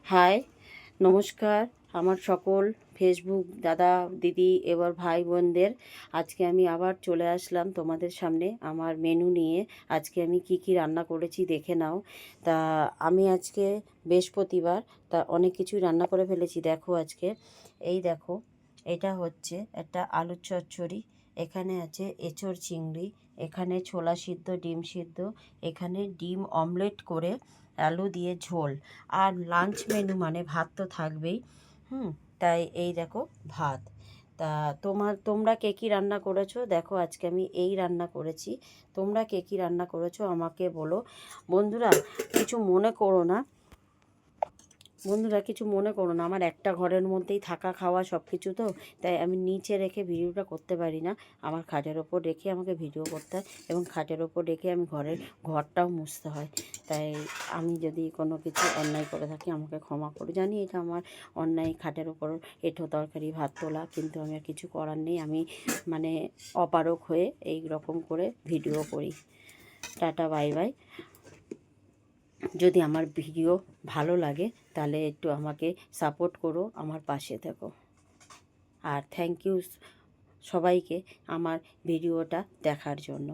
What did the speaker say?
High, নমস্কার আমার সকল ফেসবুক দাদা দিদি এবার ভাই বোনদের। আজকে আমি আবার চলে আসলাম তোমাদের সামনে আমার মেনু নিয়ে। আজকে আমি কি কি রান্না করেছি দেখে নাও। তা আমি আজকে বৃহস্পতিবার, তা অনেক কিছুই রান্না করে ফেলেছি। দেখো আজকে এই দেখো, এটা হচ্ছে একটা আলুর চচ্চড়ি, এখানে আছে এঁচোড় চিংড়ি, এখানে ছোলা সিদ্ধ ডিম সিদ্ধ, এখানে ডিম অমলেট করে আলু দিয়ে ঝোল, আর লাঞ্চ মেনু মানে ভাত তো থাকবেই। তাই এই দেখো ভাত। তা তোমরা কে কী রান্না করেছো দেখো, আজকে আমি এই রান্না করেছি। তোমরা কে কী রান্না করেছো আমাকে বলো। বন্ধুরা কিছু মনে করো না, কিছু মনে করো না, আমার একটা ঘরের মধ্যেই থাকা খাওয়া সব কিছু তো, তাই আমি নিচে রেখে ভিডিওটা করতে পারি না। আমার খাটের ওপর রেখে আমাকে ভিডিও করতে হয়, এবং খাটের ওপর রেখে আমি ঘরটাও মুছতে হয়। তাই আমি যদি কোনো কিছু অন্যায় করে থাকি আমাকে ক্ষমা করে, জানি এটা আমার অন্যায়, খাটের ওপর এঁঠো তরকারি ভাত তোলা, কিন্তু আমি আর কিছু করার নেই। আমি মানে অপারগ হয়ে এই রকম করে ভিডিও করি। Tata, bye bye. যদি আমার ভিডিও ভালো লাগে তাহলে একটু আমাকে সাপোর্ট করো, আমার পাশে থেকো। আর থ্যাংক ইউ সবাইকে আমার ভিডিওটা দেখার জন্য।